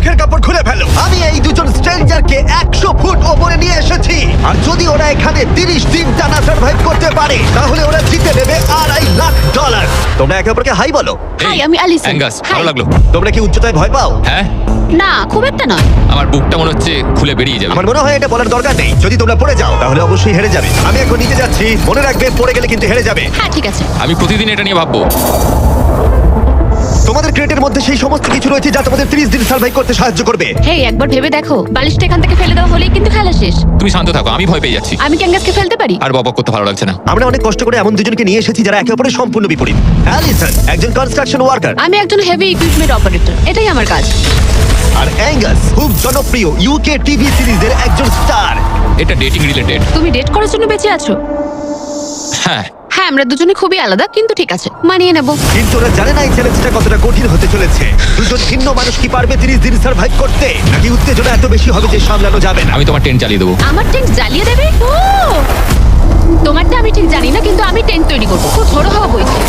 মুখের কাপড় খুলে ফেলো। আমি এই দুজন স্ট্রেঞ্জারকে 100 ফুট ওপরে নিয়ে এসেছি, আর যদি ওরা এখানে 30 দিন টানা সার্ভাইভ করতে পারে তাহলে ওরা জিতে নেবে $2.5 লাখ। তোমরা একে অপরকে হাই বলো। হাই, আমি অ্যালিসন। অ্যাঙ্গাস, ভালো লাগলো। তোমরা কি উচ্চতায় ভয় পাও? হ্যাঁ, না, খুব একটা নয়। আমার বুকটা মনে হচ্ছে খুলে বেরিয়ে যাবে। আমার মনে হয় এটা বলার দরকার নেই। যদি তোমরা পড়ে যাও তাহলে অবশ্যই হেরে যাবে। আমি এখন নিচে যাচ্ছি, মনে রাখবে পড়ে গেলে কিন্তু হেরে যাবে। হ্যাঁ, ঠিক আছে। আমি প্রতিদিন এটা নিয়ে ভাববো। তোমাদের ক্রেটের মধ্যে সেই সমস্ত কিছু রয়েছে যা তোমাদের 30 দিন সার্ভাইভ করতে সাহায্য করবে। হেই, একবার ভেবে দেখো, বালিশটা এখান থেকে ফেলে দেওয়া হলেই কিন্তু খেলা শেষ। তুমি শান্ত থাকো, আমি ভয় পেয়ে যাচ্ছি। আমি কি অ্যাঙ্গাসকে ফেলতে পারি? আর বকবক করতে ভালো লাগছে না। আমরা অনেক কষ্ট করে এমন দুজনকে নিয়ে এসেছি যারা একে অপরের সম্পূর্ণ বিপরীত। অ্যালিসন একজন কনস্ট্রাকশন ওয়ার্কার, আমি একজন হেভি ইকুইপমেন্ট অপারেটর। এটাই আমার কাজ। আর অ্যাঙ্গাস খুব জনপ্রিয় ইউকে টিভি সিরিজের একজন স্টার। এটা ডেটিং রিলেটেড। তুমি ডেট করার জন্য বেঁচে আছো? হ্যাঁ, হ্যাঁ, আমরা দুজনে খুবই আলাদা, কিন্তু ঠিক আছে, মানিয়ে নেব। কিন্তু ওরা জানে না এই চ্যালেঞ্জটা কতটা কঠিন হতে চলেছে। দুজন ভিন্ন মানুষ কি পারবে 30 দিন সার্ভাইভ করতে, নাকি উত্তেজনা এত বেশি হবে যে সামলানো যাবে না? আমি তোমার টেন্ট চালিয়ে দেবো। আমার টেন্ট জ্বালিয়ে দেবে? ও, তোমারটা আমি ঠিক জানি না, কিন্তু আমি টেন্ট তৈরি করবো। খুব ঝোড়ো হাওয়া বইছে।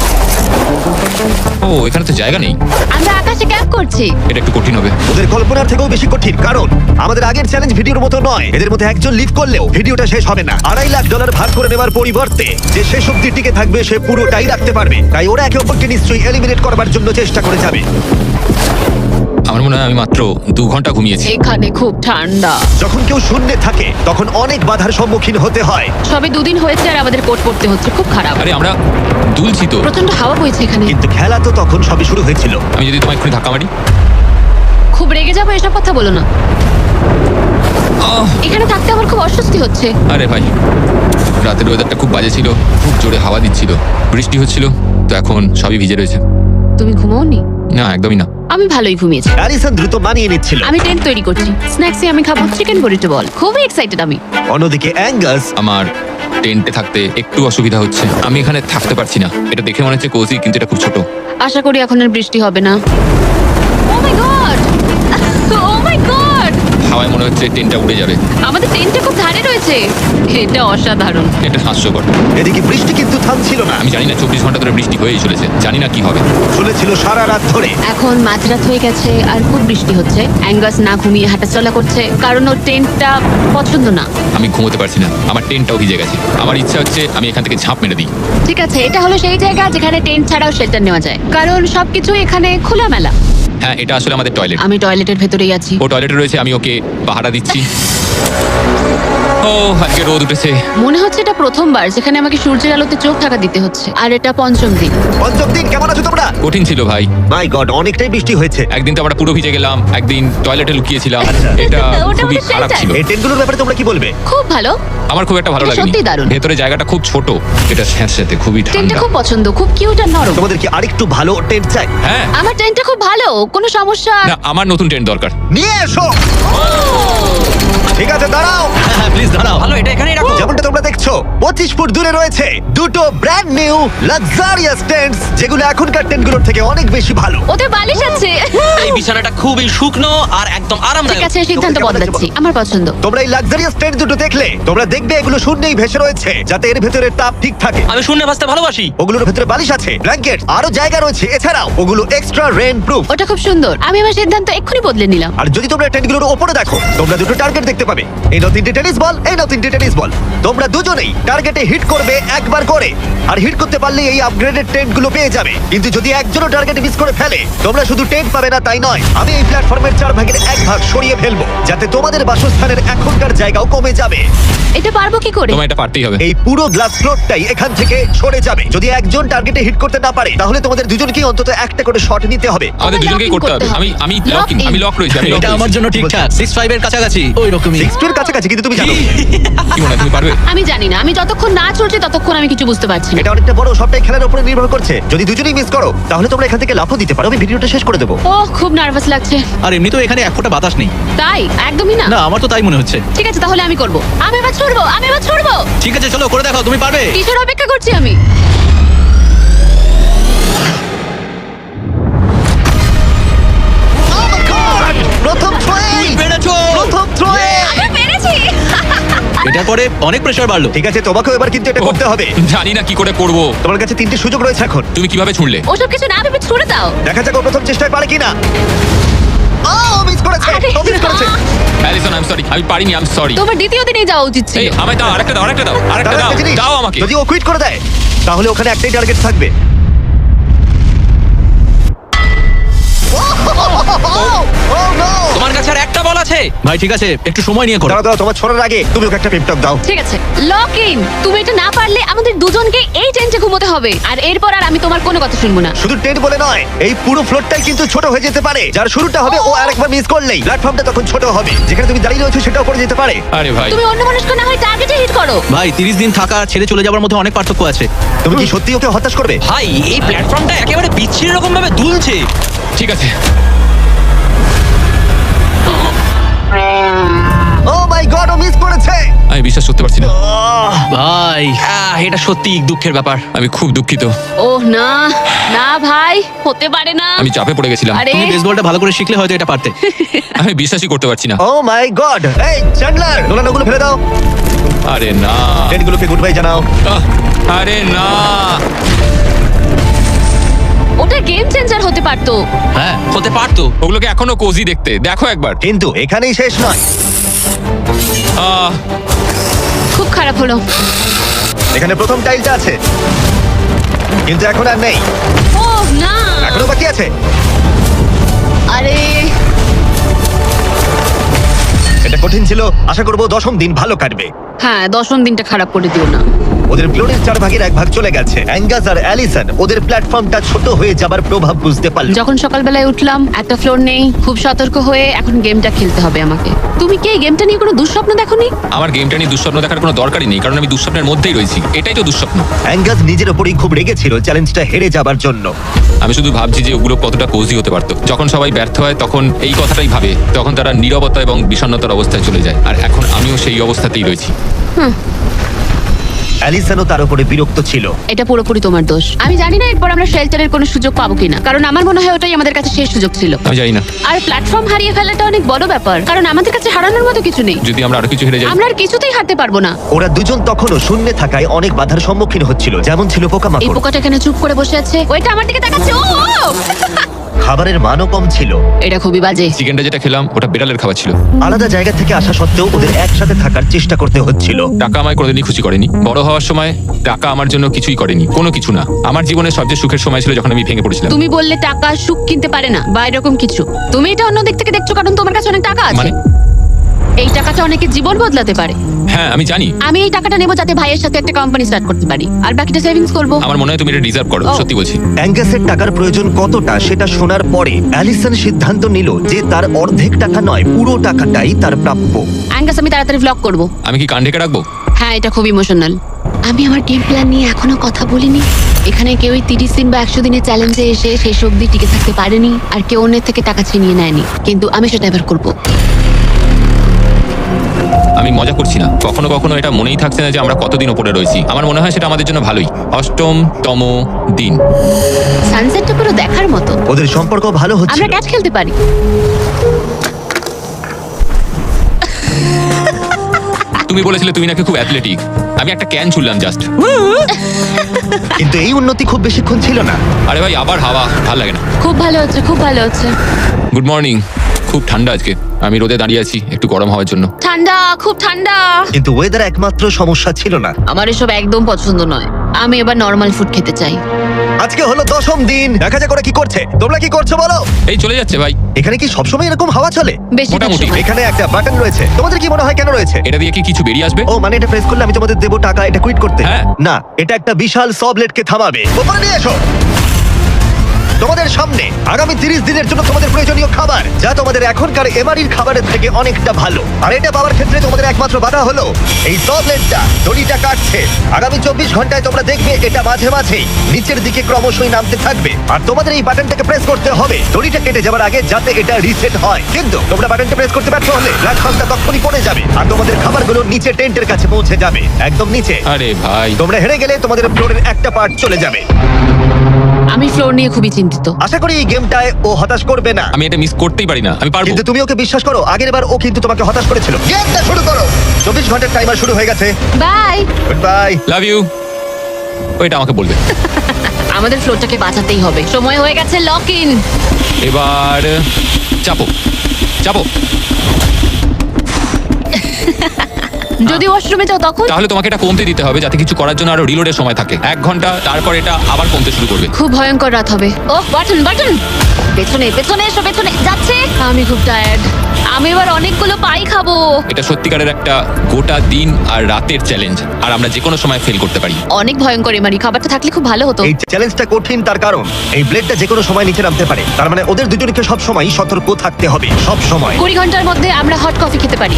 ও, এখানে তো জায়গা নেই। আমরা আকাশে ক্যাম্প করছি। এটা একটু কঠিন হবে। ওদের কল্পনার থেকেও বেশি কঠিন, কারণ আমাদের আগের চ্যালেঞ্জ ভিডিওর মতো নয়। এদের মধ্যে একজন লিভ করলেও ভিডিওটা শেষ হবে না। $2.5 লাখ ভাগ করে নেওয়ার পরিবর্তে যে শেষ অব্দি টিকে থাকবে সে পুরোটাই রাখতে পারবে। তাই ওরা একে অপরকে নিশ্চয়ই এলিমিনেট করবার জন্য চেষ্টা করে যাবে। আমার মনে হয় আমি মাত্র 2 ঘন্টা ঘুমিয়েছি। এখানে খুব ঠান্ডা। যখন কেউ শূন্যে থাকে তখন অনেক বাধার সম্মুখীন হতে হয়। সবে 2 দিন হয়েছে আর আমাদের কোট পড়তে হচ্ছে। খুব খারাপ। আরে আমরা দুলছি তো। প্রচন্ড হাওয়া বইছে এখানে। কিন্তু খেলা তো তখন সবে শুরু হয়েছিল। আমি যদি তোমায় এক্ষুনি ধাক্কা মারি। খুব রেগে যাবো, এসব কথা বলো না। আহ! এখানে থাকতে আমার খুব অস্বস্তি হচ্ছে। আরে ভাই, রাতের ওয়েদারটা খুব বাজে ছিল, খুব জোরে হাওয়া দিচ্ছিল, বৃষ্টি হচ্ছিল, তো এখন সবই ভিজে রয়েছে। তুমি ঘুমাওনি? না, একদমই না। আমি ভালোই ঘুমিয়েছি। অ্যালিসন দ্রুত মানিয়ে নিচ্ছিল। আমি টেন্ট তৈরি করছি। স্ন্যাক্সে আমি খাবো চিকেন বরিটো বল। খুবই এক্সাইটেড আমি। অন্যদিকে অ্যাঙ্গাস আমার টেন্টে থাকতে একটু অসুবিধা হচ্ছে। আমি এখানে থাকতে পারছি না। এটা দেখে মনে হচ্ছে কোজি, কিন্তু এটা খুব ছোট। আশা করি এখন আর বৃষ্টি হবে না। ও my god! O my god! হাওয়ায় মনে হচ্ছে টেন্টটা উড়ে যাবে। আমাদের টেন্টটা খুব ধারে রয়েছে। এটা অসাধারণ। এটা হাস্যকর। এদিকে বৃষ্টি কিন্তু থামছিল না। আমি জানি না, 24 ঘন্টা ধরে বৃষ্টি হয়েই চলেছে। জানি না কি হবে। চলেছিল সারা রাত ধরে। এখন মাঝরাত হয়ে গেছে আর খুব বৃষ্টি হচ্ছে। অ্যাঙ্গাস না ঘুমিয়ে হাঁটাচলা করছে, কারণ ওর টেন্টটা পছন্দ না। আমি ঘুমোতে পারছি না। আমার টেন্টটাও ভিজে গেছে। আমার ইচ্ছা হচ্ছে আমি এখান থেকে ঝাঁপ মেরে দিই। ঠিক আছে, এটা হলো সেই জায়গা যেখানে টেন্ট ছাড়াও শেল্টার নেওয়া যায়, কারণ সবকিছু এখানে খোলামেলা। হ্যাঁ, এটা আসলে আমাদের টয়লেট। আমি টয়লেটের ভেতরেই আছি। ও টয়লেটে রয়েছে, আমি ওকে পাহারা দিচ্ছি। ও, আজকে রোদ উঠেছে। মনে হচ্ছে এটা প্রথমবার যেখানে আমাকে সূর্যের আলোতে চোখ ঢাকা দিতে হচ্ছে, আর এটা 5ম দিন। পঞ্চম দিন কেমন আছো তোমরা? কঠিন ছিল ভাই। মাই গড, অনেকটাই বৃষ্টি হয়েছে। একদিন তো আমরা পুরো ভিজে গেলাম, একদিন টয়লেটে লুকিয়েছিলাম। আচ্ছা। এটা ওটা খুবই আমাদের খারাপ shelter। ছিল। এই টেন্টগুলোর ব্যাপারে তোমরা কি বলবে? খুব ভালো। আমার খুব একটা ভালো এটা লাগেনি। সত্যিই দারুণ। ভেতরে জায়গাটা খুব ছোট, এটা স্যাঁতস্যাঁতে, খুবই টেন্টটা ঠান্ডা। খুব পছন্দ, খুব কিউট আর নরম। তোমাদের কি আরেকটু ভালো টেন্ট চাই? হ্যাঁ, আমার টেন্টটা খুব ভালো, কোনো সমস্যা। না, আমার নতুন টেন্ট দরকার। নিয়ে এসো। ঠিক আছে, দাঁড়াও। হ্যাঁ প্লিজ দাঁড়াও। ভালো, এটা এখানেই রাখো। যেমনটা তোমরা দেখছো 25 ফুট দূরে রয়েছে দুটো ব্র্যান্ড নিউ লাক্সারিয়াস টেন্টস, যেগুলো এখনকার টেন্টগুলোর থেকে অনেক বেশি ভালো। ওতে বালিশ আছে। এই বিছানাটা খুবই শুকনো আর একদম ঠিক আরামদায়ক। আছে, সিদ্ধান্ত কেমন লাগছে বদলাচ্ছি। বলো? আমার পছন্দ। তোমরা এই লাক্সারিয়াস টেন্ট দুটো দেখলে তোমরা দেখবে এগুলো শূন্যেই ভেসে রয়েছে, যাতে এর ভেতরে তাপ ঠিক থাকে। আমি শূন্যে ভাসতে ভালোবাসি। ওগুলোর ভেতরে বালিশ আছে, ব্ল্যাঙ্কেট, আরো জায়গা রয়েছে। এছাড়াও ওগুলো এক্সট্রা রেন প্রুফ। ওটা খুব সুন্দর। আমি আমার সিদ্ধান্ত এক্ষুনি বদলে নিলাম। আর যদি তোমরা টেন্টগুলোর উপরে দেখো, তোমরা দুটো টার্গেট দেখতে পাবে। এই নাও 3টে টেনিস বল, এই নাও 3টে টেনিস বল। তোমরা দুজনেই টার্গেটে হিট করবে একবার করে, আর হিট করতে পারলে এই আপগ্রেডেড টেন্টগুলো পেয়ে যাবে। কিন্তু যদি একজনও টার্গেটে মিস করে ফেলে, তোমরা শুধু টেন্ট পাবে না তাই নয়, আমি এই প্ল্যাটফর্মের 4 ভাগের 1 ভাগ সরিয়ে ফেলবো, যাতে তোমাদের বাসস্থানের এখনকার জায়গাও কমে যাবে। এটা পারবো কি করে? তোমার এটা পারতেই হবে। এই পুরো গ্লাস ফ্লোরটাই এখান থেকে সরে যাবে। যদি একজন টার্গেটে হিট করতে না পারে, তাহলে তোমাদের দুজনকেই অন্তত একটা করে শট নিতে হবে। আমাদের আমায় দুজনকেই lock in করতে হবে। করতে হবে। আমি Lock লক ইন, in। আমি লক রয়েছি, আমি lock এটা আমার রয়েছি। জন্য ঠিকঠাক। 6'5" এর কাছাকাছি ওই রকমই। 6 এর কাছাকাছি, কিন্তু তুমি জানো কি মনে হয় তুমি পারবে? আমি জানি না, আমি যতক্ষণ না চলছে ততক্ষণ আমি কিছু বুঝতে পারছি না। এটা অনেকটা বড়, সবটাই খেলার উপরে নির্ভর করছে। যদি দুজনেই মিস করো, তাহলে তোমরা এখান থেকে লাফও দিতে পারো। আমি ভিডিওটা শেষ করে দেবো। ও, খুব নার্ভাস লাগছে। আর এমনি তো এখানে এক ফোঁটা বাতাস নেই। তাই? একদমই না। না, আমার তো তাই মনে হচ্ছে। ঠিক আছে, তাহলে আমি করব। আমি এবার ছুড়বো, আমি এবার ছুড়বো। ঠিক আছে, চলো করে দেখাও, তুমি পারবে। কিসের অপেক্ষা করছি আমি? Oh my God! প্রথম থ্রোয়েই! পেরেছো। প্রথম থ্রোয়ে! আমি পেরেছি। এটার পরে অনেক প্রেসার বাড়লো। ঠিক আছে, তোমাকেও এবার কিন্তু এটা করতে হবে। জানি না কি করে করব। তোমার কাছে 3টে সুযোগ রয়েছে এখন। তুমি কিভাবে ছুঁড়লে? ওসব কিছু না ভেবে ছুড়ে দাও। দেখা যাক ও প্রথম চেষ্টায় পারে কিনা। ও মিস করেছে। আই এম সরি, আমি পারিনি, আই এম সরি। তোমার দ্বিতীয় দিনেই যাওয়া উচিত ছিল। এই আমায় দাও, আরেকটা দাও, আরেকটা দাও, আরেকটা দাঁড়াও, দাও, একটা জিনিস, দাও আমাকে। যদি ও কুইট করে দেয় তাহলে ওখানে একটাই টার্গেট থাকবে। Oh, no! তোমার কাছে আর একটা বল আছে ভাই, ঠিক আছে একটু সময় নিয়ে করো। দাঁড়াও, দাঁড়াও, তোমার ছড়ার আগে তুমি ওকে একটা পেপটক দাও। ঠিক আছে, লক ইন। তুমি এটা না পারলে আমাদের দুজনকে এই টেন্টে ঘুমোতে হবে, আর এরপর আর আমি তোমার কোনো কথা শুনবো না। শুধু টেন্ট বলে নয়, এই পুরো ফ্লোরটাই কিন্তু ছোট হয়ে যেতে পারে। যার শুরুটা হবে ও আরেকবার মিস করলেই প্ল্যাটফর্মটা তখন ছোট হবে। যেখানে তুমি দাঁড়িয়ে রয়েছো সেটাও পড়ে যেতে পারে। আরে ভাই, তুমি অন্য মানুষকে না হয় টার্গেটে হিট করো। ভাই 30 দিন থাকা আর ছেড়ে চলে যাওয়ার মধ্যে অনেক পার্থক্য আছে। তুমি কি সত্যি ওকে হতাশ করবে? ভাই এই প্ল্যাটফর্মটা একেবারে বিচ্ছিরি রকম ভাবে দুলছে। ঠিক আছে। ও মাই গড, ও মিস করেছে। আমি বিশ্বাস করতে পারছি না, ভাই এটা সত্যি দুঃখের ব্যাপার। আমি খুব দুঃখিত। ওহ না, না ভাই, হতে পারে না। আমি চাপে পড়ে গেছিলাম, আরে তুমি বেসবলটা ভালো করে শিখলে হয়তো এটা পারতে। আমি বিশ্বাসই করতে পারছি না। ও মাই গড, এই চ্যান্ডলার, নোলানোগুলো ফেলে দাও। আরে না, টেন্টগুলোকে গুড বাই জানাও। আহ, আরে না। ওটা গেম চেঞ্জার হতে পারতো। হ্যাঁ হতে পারতো। ওগুলোকে এখনো কোজি দেখতে, দেখো একবার। কিন্তু এখানেই শেষ নয়। আহ, খুব খারাপ হলো। এখানে প্রথম টাইলটা আছে, কিন্তু এখন আর নেই। ওহ না, এখনো বাকি আছে। আরে এটা কঠিন ছিল, আশা করবো 10ম দিন ভালো কাটবে। হ্যাঁ, 10ম দিনটা খারাপ করে দিও না। ওদের ফ্লোরের 4 ভাগের 1 ভাগ চলে গেছে। অ্যাঙ্গাস আর অ্যালিসন ওদের প্ল্যাটফর্মটা ছোট হয়ে যাবার প্রভাব বুঝতে পারল। যখন সকালবেলায় উঠলাম, একটা ফ্লোর নেই। খুব সতর্ক হয়ে এখন গেমটা খেলতে হবে আমাকে। তুমি কি এই গেমটা নিয়ে কোনো দুঃস্বপ্ন দেখোনি? আমার গেমটা নিয়ে দুঃস্বপ্ন দেখার কোনো দরকারই নেই, কারণ আমি দুঃস্বপ্নের মধ্যেই রয়েছি। এটাই তো দুঃস্বপ্ন। অ্যাঙ্গাস নিজের ওপরই খুব রেগেছিল চ্যালেঞ্জটা হেরে যাবার জন্য। আমি শুধু ভাবছি যে ওগুলো কতটা কোজি হতে পারতো। যখন সবাই ব্যর্থ হয় তখন এই কথাটাই ভাবে, তখন তারা নীরবতা এবং বিষণ্ণতার অবস্থায় চলে যায়। আর এখন আমিও সেই অবস্থাতেই রয়েছি। অ্যালিসনও তার উপরে বিরক্ত ছিল। এটা পুরোপুরি তোমার দোষ। আমি জানি না এরপর আমরা শেল্টারের কোনো সুযোগ পাবো কিনা, কারণ আমার মনে হয় ওটাই আমাদের কাছে শেষ সুযোগ ছিল। আমি জানি না, আর প্ল্যাটফর্ম হারিয়ে ফেলাটা অনেক বড় ব্যাপার, কারণ আমাদের কাছে হারানোর মতো কিছু নেই। যদি আমরা আরো কিছু হেরে যাই। আমরা আর কিছুতেই হারতে পারবো না। ওরা দুজন তখনও শূন্যে থাকায় অনেক বাধার সম্মুখীন হচ্ছিল, যেমন ছিল এই পোকামাকড়। পোকাটা এখানে চুপ করে বসে আছে, ওইটা আমার দিকে তাকাচ্ছে। ও খাবারের মানও কম ছিল। এটা খুবই বাজে। চিকেনটা যেটা খেলাম ওটা বিড়ালের খাবার ছিল। আলাদা জায়গা থেকে আসা সত্ত্বেও ওদের একসাথে থাকার চেষ্টা করতে হচ্ছিল। টাকা আমায় কোনোদিনই খুশি করেনি। বড় হওয়ার সময় টাকা আমার জন্য কিছুই করেনি, কোনো কিছু না। আমার জীবনের সবচেয়ে সুখের সময় ছিল যখন আমি ভেঙে পড়েছিলাম। তুমি বললে টাকা সুখ কিনতে পারে না, বা এরকম কিছু। তুমি এটা অন্য দিক থেকে দেখছো, কারণ তোমার কাছে অনেক টাকা আছে। মানে? এই টাকাটা অনেকের জীবন বদলাতে পারে। হ্যাঁ আমি জানি। আমি এই টাকাটা নেবো যাতে ভাইয়ের সাথে একটা কোম্পানি স্টার্ট করতে পারি, আর বাকিটা সেভিংস করবো। আমার মনে হয় তুমি এটা ডিজার্ভ করো, ও। সত্যি বলছি। অ্যাঙ্গাসের টাকার প্রয়োজন কতটা সেটা শোনার পরে অ্যালিসন সিদ্ধান্ত নিল যে তার অর্ধেক টাকা নয়, পুরো টাকাটাই তার প্রাপ্য। অ্যাঙ্গাস, আমি তাড়াতাড়ি ভ্লগ করবো। আমি কি কান ঢেকে রাখবো? হ্যাঁ, এটা খুব ইমোশনাল। আমি আমার গেম প্ল্যান নিয়ে এখনো কথা বলিনি। এখানে কেউই 30 দিন বা 100 দিনের চ্যালেঞ্জে এসে শেষ অবধি টিকে থাকতে পারেনি, আর কেউ অন্যের থেকে টাকা ছিনিয়ে নেয়নি। কিন্তু আমি সেটা এবার করবো। আমি মজা করছি না। কখনো কখনো এটা মনেই থাকছে না যে আমরা কতদিন ওপরে রয়েছি। আমার মনে হয় সেটা আমাদের জন্য ভালোই। 8তম দিন। সানসেটটা পুরো দেখার মতো। ওদের সম্পর্ক ভালো আমরা হচ্ছিল। ক্যাচ খেলতে পারি। তুমি বলেছিলে তুমি নাকি খুব অ্যাথলেটিক। আমি একটা ক্যান ছুড়লাম জাস্ট। কিন্তু এই উন্নতি খুব বেশিক্ষণ ছিল না। আরে ভাই আবার হাওয়া, ভালো লাগে না। খুব ভালো হচ্ছে, খুব ভালো হচ্ছে। Good morning. খুব ঠান্ডা আজকে। আমি রোদে দাঁড়িয়ে আছি একটু গরম হওয়ার জন্য। ঠান্ডা, খুব ঠান্ডা। কিন্তু ওয়েদার একমাত্র সমস্যা ছিল না। আমার এসব একদম পছন্দ নয়। আমি এবার নর্মাল ফুড খেতে চাই। আজকে হলো 10ম দিন, দেখা যাক ওরা কি করছে। তোমরা কি করছো বলো? এই চলে যাচ্ছে ভাই। এখানে কি সবসময় এরকম হাওয়া চলে? বেশিরভাগ মোটামুটি। সময়। এখানে একটা বাটন রয়েছে, তোমাদের কি মনে হয় কেন রয়েছে? এটা দিয়ে কি কিছু বেরিয়ে আসবে? ও মানে এটা প্রেস করলে আমি তোমাদের দেবো টাকা এটা কুইট করতে? হ্যাঁ। না, এটা একটা বিশাল সবলেটকে থামাবে। উপরে নিয়ে এসো। তোমাদের সামনে আগামী 30 দিনের জন্য তোমাদের প্রয়োজনীয় খাবার, যা তোমাদের এখনকার এমআরির খাবারের থেকে অনেকটা ভালো। আর এটা পাওয়ার ক্ষেত্রে তোমাদের একমাত্র বাধা হলো এই সবলেটটা দড়িটা কাটছে। আগামী 24 ঘন্টায় তোমরা দেখবে এটা মাঝে মাঝেই নিচের দিকে ক্রমশই নামতে থাকবে, আর তোমাদের এই বাটনটাকে প্রেস করতে হবে দড়িটা কেটে যাবার আগে, যাতে এটা রিসেট হয়। কিন্তু তোমরা বাটনটা প্রেস করতে ব্যর্থ হলে প্ল্যাটফর্মটা তখনই পড়ে যাবে, আর তোমাদের খাবারগুলো নিচে টেন্টের কাছে পৌঁছে যাবে, একদম নিচে। আরে ভাই, তোমরা হেরে গেলে তোমাদের ফ্লোরের একটা পার্ট চলে যাবে। আমি ফ্লোর নিয়ে খুবই চিন্তিত। আশা করি এই গেমটায় ও হতাশ করবে না। আমি এটা মিস করতেই পারি না। আমি পারবো। কিন্তু তুমি ওকে বিশ্বাস করো, আগের বার ও কিন্তু তোমাকে হতাশ করেছিল। গেমটা শুরু করো। 24 ঘন্টার টাইমার শুরু হয়ে গেছে। Bye. Good bye. Love you. ওইটা আমাকে বলবে। আমাদের ফ্লোরটাকে বাঁচাতেই হবে। সময় হয়ে গেছে লক ইন। এবার চাপো চাপো। যদি ওয়াশরুমে যাও তখন? তাহলে তোমাকে এটা কমতে দিতে হবে যাতে কিছু করার জন্য আরো রিলোডের সময় থাকে। 1 ঘন্টা, তারপর এটা আবার কমতে শুরু করবে। খুব ভয়ঙ্কর রাত হবে। ওহ বাটন বাটন, পেছনে পেছনে এসো, পেছনে যাচ্ছে। আমি খুব টায়ার্ড, আমি এবার অনেকগুলো পাই খাবো। এটা সত্যিকারের একটা গোটা দিন আর রাতের চ্যালেঞ্জ, আর আমরা যে কোনো সময় ফেল করতে পারি। অনেক ভয়ঙ্কর এমারি, খাবারটা থাকলে খুব ভালো হতো। এই চ্যালেঞ্জটা কঠিন তার কারণ এই ব্লেডটা যে কোনো সময় নিচে নামতে পারে। তার মানে ওদের দুজনকে সব সময় সতর্ক থাকতে হবে, সব সময়। 20 ঘন্টার মধ্যে আমরা হট কফি খেতে পারি।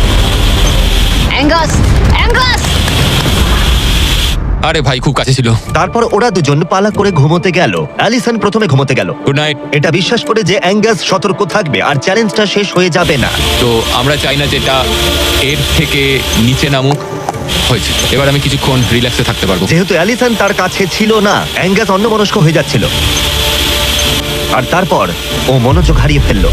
অ্যাঙ্গাস অ্যাঙ্গাস, আরে ভাই, খুব কাছে ছিল। তারপর ওরা দুজন পালা করে ঘুমোতে গেল। অ্যালিসন প্রথমে ঘুমোতে গেল, গুড নাইট। এটা বিশ্বাস করে যে অ্যাঙ্গাস সতর্ক থাকবে আর চ্যালেঞ্জটা শেষ হয়ে যাবে না। তো আমরা চাই না যেটা এর থেকে নিচে নামুক। হয়েছে, এবার আমি কিছুক্ষণ রিল্যাক্সে থাকতে পারবো। যেহেতু অ্যালিসন তার কাছে ছিল না, অ্যাঙ্গাস অন্যমনস্ক হয়ে যাচ্ছিল, আর তারপর ও মনোযোগ হারিয়ে ফেললো।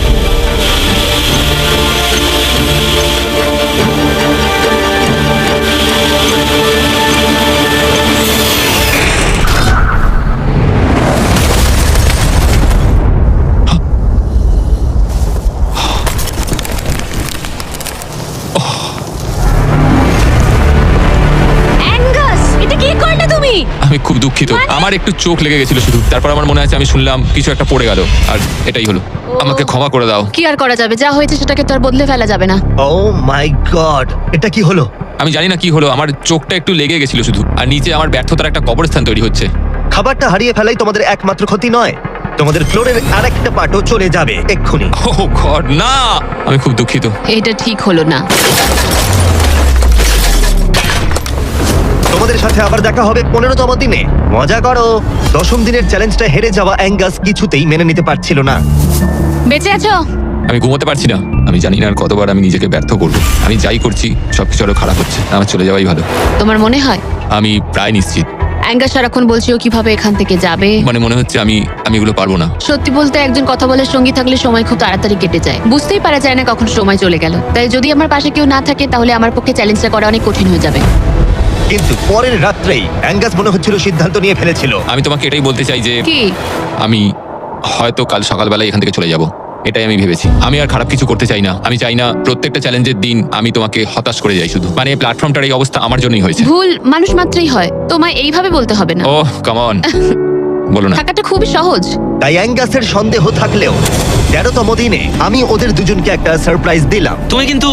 অ্যাঙ্গাস, এটা কি করলে তুমি? আমি খুব দুঃখিত, আমার একটু চোখ লেগে গেছিল শুধু। তারপর আমার মনে আছে আমি শুনলাম কিছু একটা পড়ে গেল, আর এটাই হলো। আমাকে ক্ষমা করে দাও। কি আর করা যাবে, যা হয়েছে সেটাকে তো আর বদলে ফেলা যাবে না। ও মাই গড, এটা কি হলো? আমি জানি না কি হলো, আমার চোখটা একটু লেগে গেছিল শুধু, আর নিচে আমার ব্যর্থতার একটা কবরস্থান তৈরি হচ্ছে। খাবারটা হারিয়ে ফেলাই তোমাদের একমাত্র ক্ষতি নয়, তোমাদের ফ্লোরের আরেকটা পার্টও চলে যাবে এক্ষুনি। ও গড, না! আমি খুব দুঃখিত। এটা ঠিক হলো না। তোমাদের সাথে আবার দেখা হবে 15তম দিনে। মজা করো। 10ম দিনের চ্যালেঞ্জটা হেরে যাওয়া অ্যাঙ্গাস কিছুতেই মেনে নিতে পারছিল না। বেঁচে আছো? আমি ঘুমোতে পারছি না। আমি জানি না আর কতবার আমি নিজেকে ব্যর্থ করব। আমি যাই করছি সবকিছু আরো খারাপ হচ্ছে। আমার চলে যাওয়াই ভালো। তোমার মনে হয়? আমি প্রায় নিশ্চিত। অ্যাঙ্গাস সারাক্ষণ বলছি ও কিভাবে এখান থেকে যাবে। মানে মনে হচ্ছে আমি এগুলো পারবো না। সত্যি বলতে একজন কথা বলার সঙ্গী থাকলে সময় খুব তাড়াতাড়ি কেটে যায়, বুঝতেই পারা যায় না কখন সময় চলে গেল। তাই যদি আমার পাশে কেউ না থাকে তাহলে আমার পক্ষে চ্যালেঞ্জটা করা অনেক কঠিন হয়ে যাবে। কিন্তু পরের রাত্রেই অ্যাঙ্গাস মনে হচ্ছিল সিদ্ধান্ত নিয়ে ফেলেছিল। আমি তোমাকে এটাই বলতে চাই যে কি? আমি হয়তো কাল সকালবেলায় এখান থেকে চলে যাব। এটাই আমি ভেবেছি। আমি আর খারাপ কিছু করতে চাই না। আমি চাই না প্রত্যেকটা চ্যালেঞ্জের দিন আমি তোমাকে হতাশ করে যাই শুধু। মানে প্ল্যাটফর্মটার এই অবস্থা আমার জন্যই হয়েছে। ভুল মানুষ মাত্রই হয়, তোমায় এইভাবে বলতে হবে না। ওহ কাম অন, বলো না। থাকাটা খুবই সহজ। তাই অ্যাঙ্গাসের সন্দেহ থাকলেও 13তম দিনে আমি ওদের দুজনকে একটা সারপ্রাইজ দিলাম। তুমি কিন্তু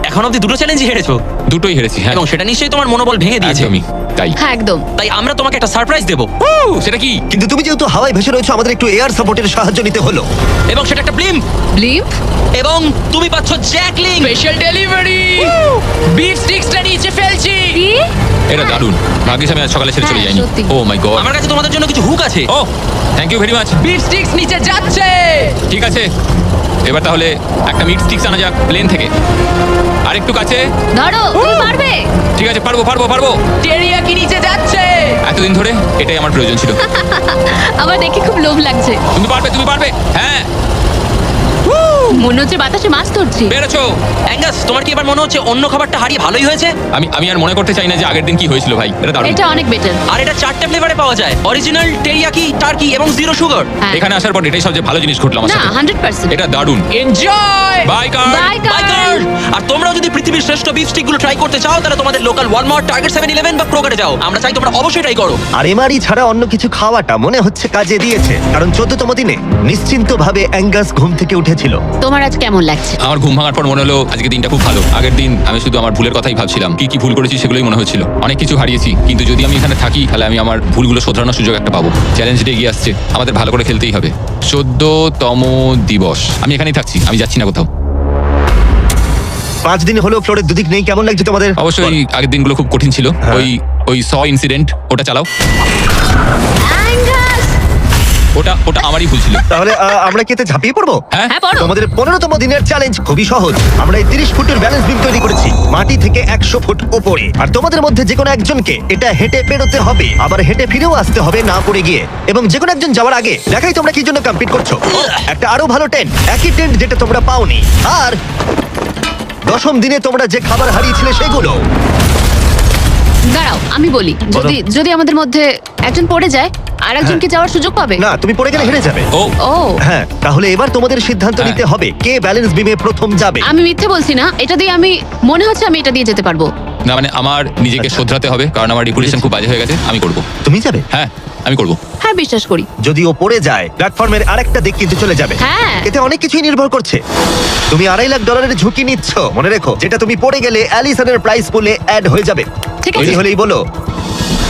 এখন অব্দি দুটো চ্যালেঞ্জই হেরেছো, দুটোই হেরেছি, হ্যাঁ। এবং সেটা নিশ্চয়ই তোমার মনোবল ভেঙে দিয়েছে। একদমই তাই। হ্যাঁ একদম। তাই আমরা তোমাকে একটা সারপ্রাইজ দেবো, সেটা কি? কিন্তু তুমি যেহেতু হাওয়ায় ভেসে রয়েছো, আমাদের একটু এয়ার সাপোর্টের সাহায্য নিতে হলো। এবং সেটা একটা ব্লিম্প, ব্লিম্প? এবং তুমি পাচ্ছ জ্যাকলিং। স্পেশাল ডেলিভারি, বিফ স্টিক্সটা নিচে ফেলছি। কি? এটা দারুণ। ভাগ্যিস আমি আজ সকালে সেটা চলে হ্যাঁ, যাইনি। সত্যি। Oh my God. আমার কাছে তোমাদের জন্য কিছু হুক আছে। Oh thank you very much. Beef sticks নিচে যাচ্ছে। ঠিক আছে, এবার তাহলে একটা মিট স্টিক্স আনা যাক প্লেন থেকে। আর একটু কাছে। ধরো, তুমি পারবে। ঠিক আছে, পারবো পারবো পারবো। টেরিয়াকি নিচে যাচ্ছে। এতদিন ধরে এটাই আমার প্রয়োজন ছিল। আমার দেখে খুব লোভ লাগছে। তুমি পারবে, তুমি পারবে। হ্যাঁ, মনে হচ্ছে বাতাসে মাছ ধরছি। পেরেছো। অ্যাঙ্গাস, তোমার কি এবার মনে হচ্ছে অন্য খাবারটা হারিয়ে ভালোই হয়েছে? আমি আর মনে করতে চাই না যে আগের দিন কি হয়েছিল ভাই। এটা দারুণ। এটা অনেক বেটার। আর এটা 4টে ফ্লেভারে পাওয়া যায়, অরিজিনাল, টেরিয়াকি, টার্কি এবং জিরো সুগার। হ্যাঁ। এখানে আসার পর এটাই সবচেয়ে ভালো জিনিস ঘটলো আমার না, সাথে। 100%। এটা দারুণ। Enjoy. By car. By car. আর তোমরাও যদি পৃথিবীর শ্রেষ্ঠ বিফ স্টিকগুলো ট্রাই করতে চাও তাহলে তোমাদের লোকাল ওয়ালমার্ট, টার্গেট 7-11 বা ক্রোগারে যাও। আমরা চাই তোমরা অবশ্যই ট্রাই করো। আর এমআরই ছাড়া অন্য কিছু খাওয়াটা মনে হচ্ছে কাজে দিয়েছে, কারণ 14তম দিনে নিশ্চিন্তভাবে অ্যাঙ্গাস ঘুম থেকে উঠেছিল। তোমার আজ কেমন লাগছে? আমার ঘুম ভাঙার পর মনে হলো আজকে দিনটা খুব ভালো। আগের দিন আমি শুধু আমার ভুলের কথাই ভাবছিলাম, কি কি ভুল করেছি সেগুলোই মনে হচ্ছিল। অনেক কিছু হারিয়েছি, কিন্তু যদি আমি এখানে থাকি তাহলে আমি আমার ভুলগুলো শোধরানোর সুযোগ একটা পাবো। চ্যালেঞ্জটা এগিয়ে আসছে, আমাদের ভালো করে খেলতেই হবে। 14তম দিবস। আমি এখানেই থাকছি, আমি যাচ্ছি না কোথাও। 5 দিন হলো ফ্লোরের দুদিক নেই, কেমন লাগছে তোমাদের? অবশ্যই আগের দিনগুলো খুব কঠিন ছিল। হ্যাঁ। ওই স ইনসিডেন্ট, ওটা চালাও। অ্যাঙ্গাস! ওটা আমারই ভুল ছিল। তাহলে আমরা কি এতে ঝাঁপিয়ে পড়বো? হ্যাঁ, হ্যাঁ, পড়ো। তোমাদের 15তম দিনের চ্যালেঞ্জ খুবই সহজ। আমরা এই 30 ফুটের ব্যালেন্স বিম তৈরি করেছি মাটি থেকে 100 ফুট উপরে, আর তোমাদের মধ্যে যে কোনো একজনকে এটা হেঁটে পেরোতে হবে, আবার হেঁটে ফিরেও আসতে হবে না পড়ে গিয়ে। এবং যে কোনো একজন যাওয়ার আগে দেখাই তোমরা কি জন্য কমপ্লিট করছো। একটা আরো ভালো টেন্ট, একই টেন্ট যেটা তোমরা পাওনি। আর 10ম দিনে তোমরা যে খাবার হারিয়েছিলে সেগুলো। দাঁড়াও, আমি বলি, যদি আমাদের মধ্যে একজন পড়ে যায় আর একজনকে যাওয়ার সুযোগ পাবে। না, তুমি পড়ে গেলে হেরে যাবে। ও ও, হ্যাঁ, তাহলে এবার তোমাদের সিদ্ধান্ত হ্যাঁ। নিতে হবে কে ব্যালেন্স বিমে প্রথম যাবে। আমি মিথ্যে বলছি না, এটা দিয়ে আমি মনে হচ্ছে আমি এটা দিয়ে যেতে পারবো। না মানে আমার নিজেকে আচ্ছা। শোধরাতে হবে, কারণ আমার রেপুটেশন খুব বাজে হয়ে গেছে। আমি করব। তুমি যাবে? হ্যাঁ, আমি করব। হ্যাঁ বিশ্বাস করি। যদি ও পড়ে যায় প্ল্যাটফর্মের আরেকটা দিক কিন্তু চলে যাবে। হ্যাঁ। এতে অনেক কিছুই নির্ভর করছে। তুমি $2.5 লাখ ঝুঁকি নিচ্ছ, মনে রেখো, যেটা তুমি পড়ে গেলে অ্যালিসনের প্রাইস পুলে অ্যাড হয়ে যাবে। ঠিক আছে। তৈরি হলেই বলো।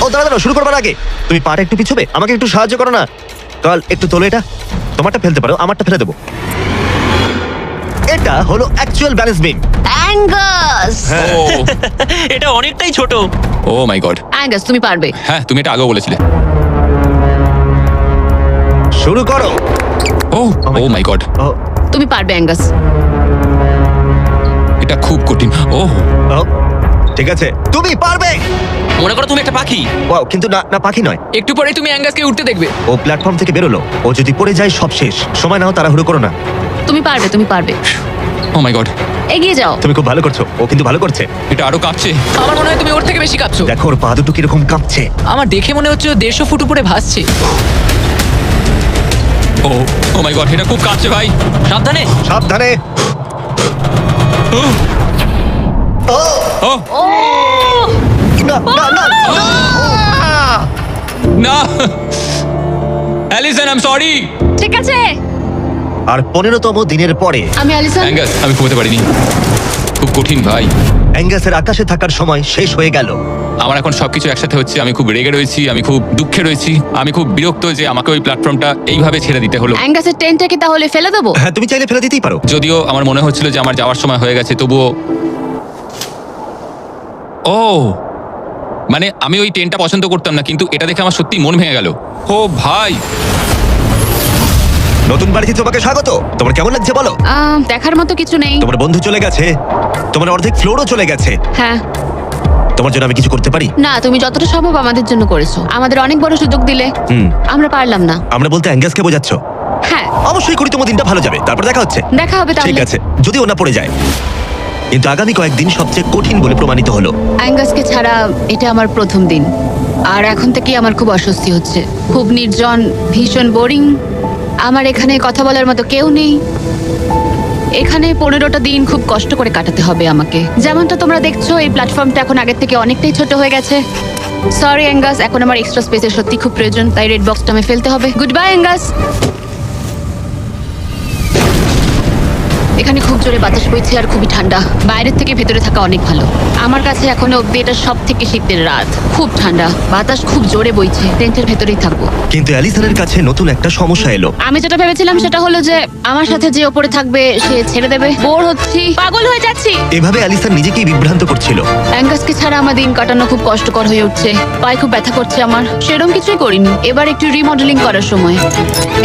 ও দাঁড়াও, শুরু করবার আগে তুমি পাটা একটু পিছবে, আমাকে একটু সাহায্য করো না। কাল একটু তোলো এটা। তোমারটা ফেলতে পারো, আমারটা ফেলে দেবো। এটা হলো অ্যাকচুয়াল ব্যালেন্স বিম। অ্যাঙ্গাস, হ্যাঁ। ও এটা অনেকটাই ছোট। ও মাই গড। অ্যাঙ্গাস তুমি পারবে। হ্যাঁ, তুমি এটা আগেও বলেছিলে। শুরু করো। ও ও মাই গড, ও, তুমি পারবে অ্যাঙ্গাস। এটা খুব কঠিন। ও ও, ঠিক আছে, তুমি পারবে। মনে করো তুমি একটা পাখি। ওয়াও, কিন্তু না না, পাখি নয়। একটু পরে তুমি অ্যাঙ্গাসকে উঠতে দেখবে। ও প্ল্যাটফর্ম থেকে বেরোলো, ও যদি পড়ে যায় সব শেষ। সময় নাও, তাড়াহুড়ো করো না। তুমি পারবে, তুমি পারবে। ও মাই গড, এগিয়ে যাও। তুমি খুব ভালো করছো, ও কিন্তু ভালো করছে। এটা আরো কাঁপছে। আমার মনে হয় তুমি ওর থেকে বেশি কাঁপছো। দেখো ওর পা দুটো কিরকম কাঁপছে। আমার দেখে মনে হচ্ছে ও 150 ফুট উপরে ভাসছে। ও ও মাই গড, এটা খুব কাঁপছে ভাই। সাবধানে। সাবধানে। ও ও ও না না না না। না, অ্যালিসন, আই এম সরি। ঠিক আছে। আর 15তম দিনের পরে আমি অ্যালিসন। অ্যাঙ্গাস, আমি ঘুমোতে পারিনি। খুব কঠিন ভাই। অ্যাঙ্গাসের আকাশে থাকার সময় শেষ হয়ে গেল। আমার এখন সবকিছু একসাথে হচ্ছে। আমি খুব রেগে রয়েছি, আমি খুব দুঃখে রয়েছি, আমি খুব বিরক্ত যে আমাকে ওই প্ল্যাটফর্মটা এইভাবে ছেড়ে দিতে হলো। অ্যাঙ্গাসের টেন্টটাকে তাহলে ফেলে দেবো? হ্যাঁ, তুমি চাইলে ফেলে দিতেই পারো। যদিও আমার মনে হচ্ছিল যে আমার যাওয়ার সময় হয়ে গেছে, তবুও ও মানে আমি ওই টেনটা পছন্দ করতাম না, কিন্তু এটা দেখে আমার সত্যি মন ভেঙে গেল। ও ভাই, নতুন বাড়িতে তোমাকে স্বাগত। তোমার কেমন লাগছে বলো? দেখার মতো কিছু নেই। তোমার বন্ধু চলে গেছে, তোমার অর্ধেক ফ্লোরও চলে গেছে। হ্যাঁ। তোমার জন্য আমি কিছু করতে পারি? না, তুমি যতটা সম্ভব আমাদের জন্য করেছো। আমাদের অনেক বড় সুযোগ দিলে, হুম। আমরা পারলাম না। আমরা বলতে অ্যাঙ্গাসকে বোঝাচ্ছ? হ্যাঁ, অবশ্যই করি, তোমার দিনটা ভালো যাবে, তারপর দেখা হচ্ছে। দেখা হবে ঠিক তাহলে। আছে, যদি ওনা পড়ে যায়। কিন্তু আগামী কয়েকদিন সবচেয়ে কঠিন বলে প্রমাণিত হলো। অ্যাঙ্গাসকে ছাড়া এটা আমার প্রথম দিন, আর এখন থেকেই আমার খুব অস্বস্তি হচ্ছে। খুব নির্জন, ভীষণ বোরিং। আমার এখানে কথা বলার মতো কেউ নেই। এখানে 15টা দিন খুব কষ্ট করে কাটাতে হবে আমাকে। যেমনটা তোমরা দেখছো, এই প্ল্যাটফর্মটা এখন আগের থেকে অনেকটাই ছোট হয়ে গেছে। সরি অ্যাঙ্গাস, এখন আমার এক্সট্রা স্পেসের সত্যি খুব প্রয়োজন, তাই রেড বক্সটা আমি ফেলতে হবে। Good bye Angus. এখানে খুব জোরে বাতাস বইছে আর খুবই ঠান্ডা। বাইরের থেকে ভেতরে থাকা অনেক ভালো। আমার কাছে এখনো অব্দি এটা সব থেকে শীতের রাত। খুব ঠান্ডা, বাতাস খুব জোরে বইছে। টেন্টের ভেতরেই থাকবো। কিন্তু অ্যালিসনের কাছে নতুন একটা সমস্যা এলো। আমি যেটা ভেবেছিলাম সেটা হলো যে আমার সাথে যে ওপরে থাকবে সে ছেড়ে দেবে। বোর হচ্ছি, পাগল হয়ে যাচ্ছি। এভাবে অ্যালিসন নিজেকেই বিভ্রান্ত করছিল। অ্যাঙ্গাসকে ছাড়া আমার দিন কাটানো খুব কষ্টকর হয়ে উঠছে। পায়ে খুব ব্যথা করছে আমার। সেরকম কিছুই করিনি। এবার একটু রিমডেলিং করার সময়।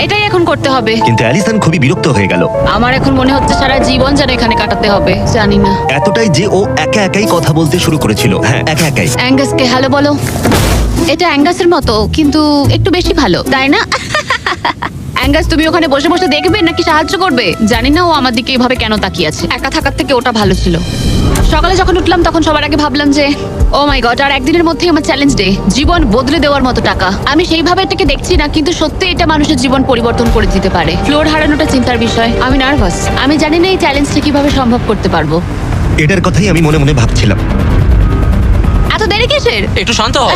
এটাই এখন করতে হবে। কিন্তু অ্যালিসন খুবই বিরক্ত হয়ে গেল। আমার এখন মনে হচ্ছে সারা জীবন যেন এখানে কাটাতে হবে। জানি না। এতটাই যে ও একা একাই কথা বলতে শুরু করেছিল। হ্যাঁ, একা একাই। অ্যাঙ্গাসকে হ্যালো বলো। এটা অ্যাঙ্গাসের মতো, কিন্তু একটু বেশি ভালো, তাই না? অ্যাঙ্গাস, তুমি ওখানে বসে বসে দেখবে নাকি সাহায্য করবে? জানি না ও আমার দিকে এভাবে কেন তাকিয়ে আছে। একা থাকার থেকে ওটা ভালো ছিল। সকালে যখন উঠলাম তখন সবার আগে ভাবলাম যে ও মাই গড, আর একদিনের মধ্যেই আমার চ্যালেঞ্জ ডে। জীবন বদলে দেওয়ার মতো টাকা। আমি সেইভাবে এটাকে দেখছি না, কিন্তু সত্যি এটা মানুষের জীবন পরিবর্তন করে দিতে পারে। ফ্লোর হারানোটা চিন্তার বিষয়। আমি নার্ভাস। আমি জানি না এই চ্যালেঞ্জটা কিভাবে সম্ভব করতে পারবো। এটার কথাই আমি মনে মনে ভাবছিলাম। এত দেরি কিসের? একটু শান্ত হও।